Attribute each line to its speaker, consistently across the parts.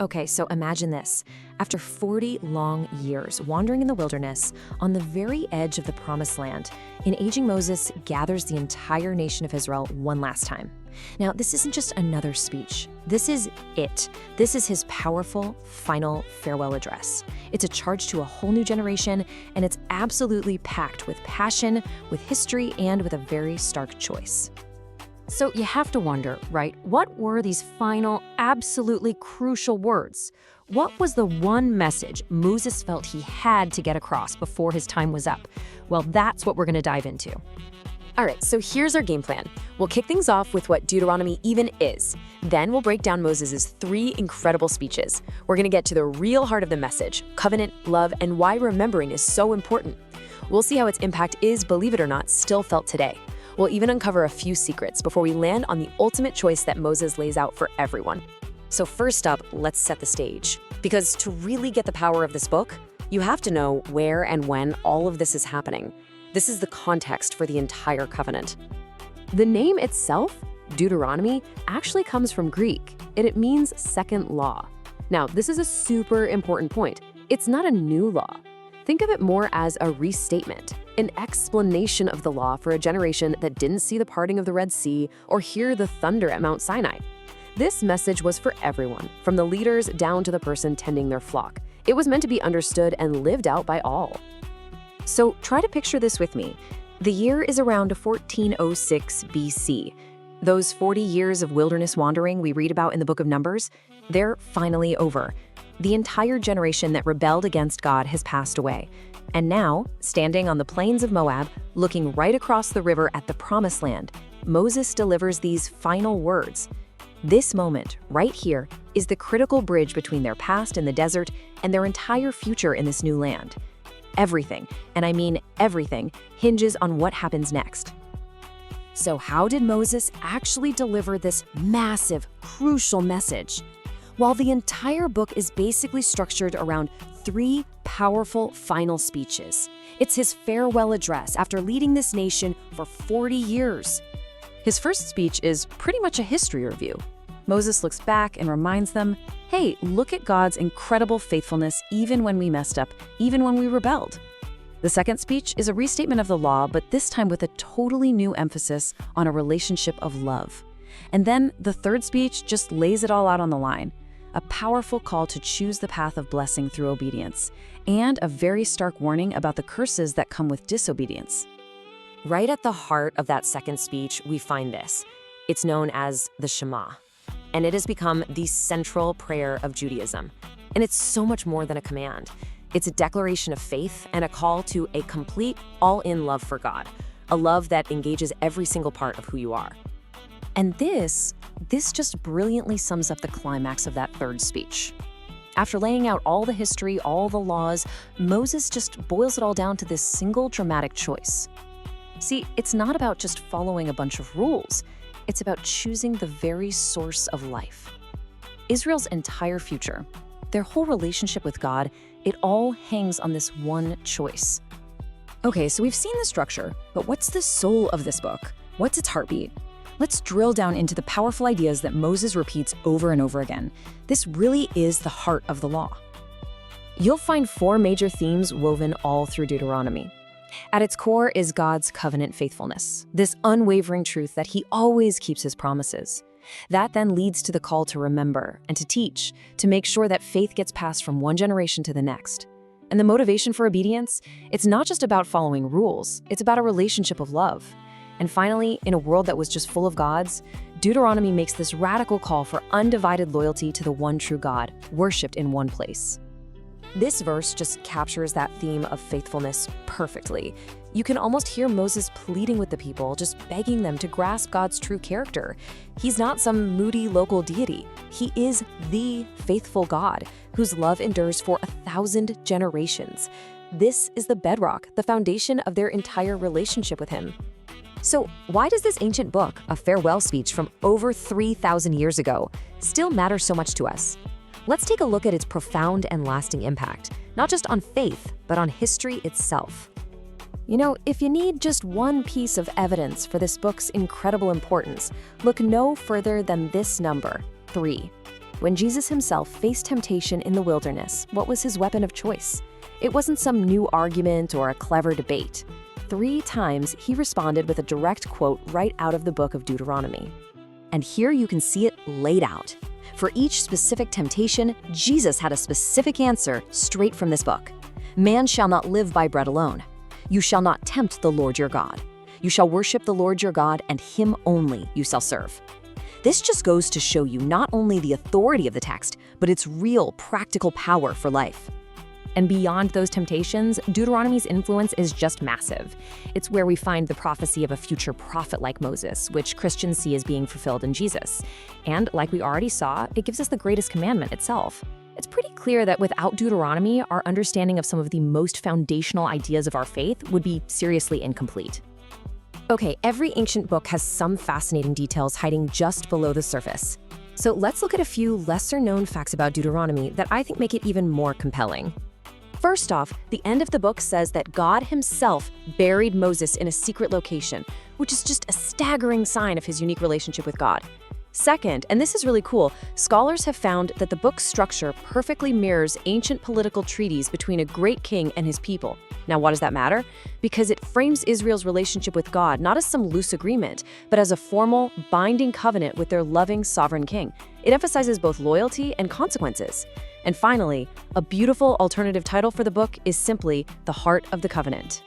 Speaker 1: Okay, so imagine this. After 40 long years wandering in the wilderness, on the very edge of the Promised Land, an aging Moses gathers the entire nation of Israel one last time. Now, this isn't just another speech. This is it. This is his powerful, final farewell address. It's a charge to a whole new generation, and it's absolutely packed with passion, with history, and with a very stark choice.
Speaker 2: So you have to wonder, right? What were these final, absolutely crucial words? What was the one message Moses felt he had to get across before his time was up? Well, that's what we're going to dive into.
Speaker 3: All right, so here's our game plan. We'll kick things off with what Deuteronomy even is. Then we'll break down Moses' 3 incredible speeches. We're going to get to the real heart of the message, covenant, love, and why remembering is so important. We'll see how its impact is, believe it or not, still felt today. We'll even uncover a few secrets before we land on the ultimate choice that Moses lays out for everyone. So first up, let's set the stage. Because to really get the power of this book, you have to know where and when all of this is happening. This is the context for the entire covenant. The name itself, Deuteronomy, actually comes from Greek, and it means second law. Now, this is a super important point. It's not a new law. Think of it more as a restatement, an explanation of the law for a generation that didn't see the parting of the Red Sea or hear the thunder at Mount Sinai. This message was for everyone, from the leaders down to the person tending their flock. It was meant to be understood and lived out by all. So try to picture this with me. The year is around 1406 BC. Those 40 years of wilderness wandering we read about in the book of Numbers, they're finally over. The entire generation that rebelled against God has passed away. And now, standing on the plains of Moab, looking right across the river at the Promised Land, Moses delivers these final words. This moment, right here, is the critical bridge between their past in the desert and their entire future in this new land. Everything, and I mean everything, hinges on what happens next. So how did Moses actually deliver this massive, crucial message? While the entire book is basically structured around 3 powerful final speeches. It's his farewell address after leading this nation for 40 years. His first speech is pretty much a history review. Moses looks back and reminds them, hey, look at God's incredible faithfulness even when we messed up, even when we rebelled. The second speech is a restatement of the law, but this time with a totally new emphasis on a relationship of love. And then the third speech just lays it all out on the line. A powerful call to choose the path of blessing through obedience, and a very stark warning about the curses that come with disobedience. Right at the heart of that second speech, we find this. It's known as the Shema, and it has become the central prayer of Judaism. And it's so much more than a command. It's a declaration of faith and a call to a complete, all-in love for God, a love that engages every single part of who you are. And this just brilliantly sums up the climax of that third speech. After laying out all the history, all the laws, Moses just boils it all down to this single dramatic choice. See, it's not about just following a bunch of rules. It's about choosing the very source of life. Israel's entire future, their whole relationship with God, it all hangs on this one choice. Okay, so we've seen the structure, but what's the soul of this book? What's its heartbeat? Let's drill down into the powerful ideas that Moses repeats over and over again. This really is the heart of the law. You'll find 4 major themes woven all through Deuteronomy. At its core is God's covenant faithfulness, this unwavering truth that he always keeps his promises. That then leads to the call to remember and to teach, to make sure that faith gets passed from one generation to the next. And the motivation for obedience? It's not just about following rules, it's about a relationship of love. And finally, in a world that was just full of gods, Deuteronomy makes this radical call for undivided loyalty to the one true God, worshipped in one place. This verse just captures that theme of faithfulness perfectly. You can almost hear Moses pleading with the people, just begging them to grasp God's true character. He's not some moody local deity. He is the faithful God, whose love endures for 1,000 generations. This is the bedrock, the foundation of their entire relationship with him. So why does this ancient book, a farewell speech from over 3,000 years ago, still matter so much to us? Let's take a look at its profound and lasting impact, not just on faith, but on history itself. You know, if you need just one piece of evidence for this book's incredible importance, look no further than this number, 3.
Speaker 1: When Jesus himself faced temptation in the wilderness, what was his weapon of choice? It wasn't some new argument or a clever debate. 3 times he responded with a direct quote right out of the book of Deuteronomy. And here you can see it laid out. For each specific temptation, Jesus had a specific answer straight from this book. Man shall not live by bread alone. You shall not tempt the Lord your God. You shall worship the Lord your God, and him only you shall serve. This just goes to show you not only the authority of the text, but its real practical power for life.
Speaker 2: And beyond those temptations, Deuteronomy's influence is just massive. It's where we find the prophecy of a future prophet like Moses, which Christians see as being fulfilled in Jesus. And like we already saw, it gives us the greatest commandment itself. It's pretty clear that without Deuteronomy, our understanding of some of the most foundational ideas of our faith would be seriously incomplete.
Speaker 1: Okay, every ancient book has some fascinating details hiding just below the surface. So let's look at a few lesser-known facts about Deuteronomy that I think make it even more compelling. First off, the end of the book says that God himself buried Moses in a secret location, which is just a staggering sign of his unique relationship with God. Second, and this is really cool, scholars have found that the book's structure perfectly mirrors ancient political treaties between a great king and his people. Now, why does that matter? Because it frames Israel's relationship with God not as some loose agreement, but as a formal, binding covenant with their loving, sovereign king. It emphasizes both loyalty and consequences. And finally, a beautiful alternative title for the book is simply The Heart of the Covenant.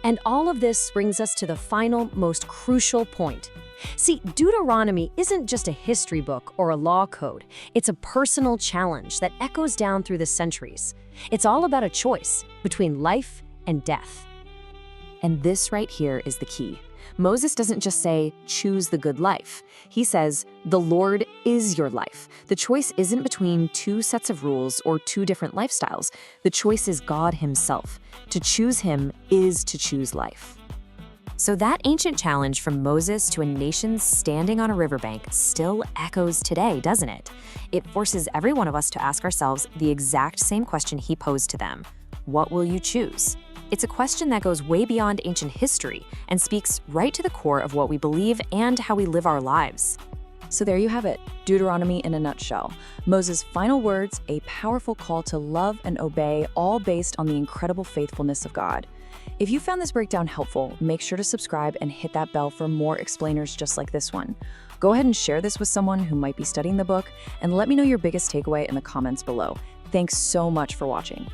Speaker 2: And all of this brings us to the final, most crucial point. See, Deuteronomy isn't just a history book or a law code. It's a personal challenge that echoes down through the centuries. It's all about a choice between life and death.
Speaker 1: And this right here is the key. Moses doesn't just say, choose the good life. He says, the Lord is your life. The choice isn't between 2 sets of rules or 2 different lifestyles. The choice is God himself. To choose him is to choose life.
Speaker 2: So that ancient challenge from Moses to a nation standing on a riverbank still echoes today, doesn't it? It forces every one of us to ask ourselves the exact same question he posed to them. What will you choose? It's a question that goes way beyond ancient history and speaks right to the core of what we believe and how we live our lives.
Speaker 4: So there you have it, Deuteronomy in a nutshell. Moses' final words, a powerful call to love and obey, all based on the incredible faithfulness of God. If you found this breakdown helpful, make sure to subscribe and hit that bell for more explainers just like this one. Go ahead and share this with someone who might be studying the book, and let me know your biggest takeaway in the comments below. Thanks so much for watching.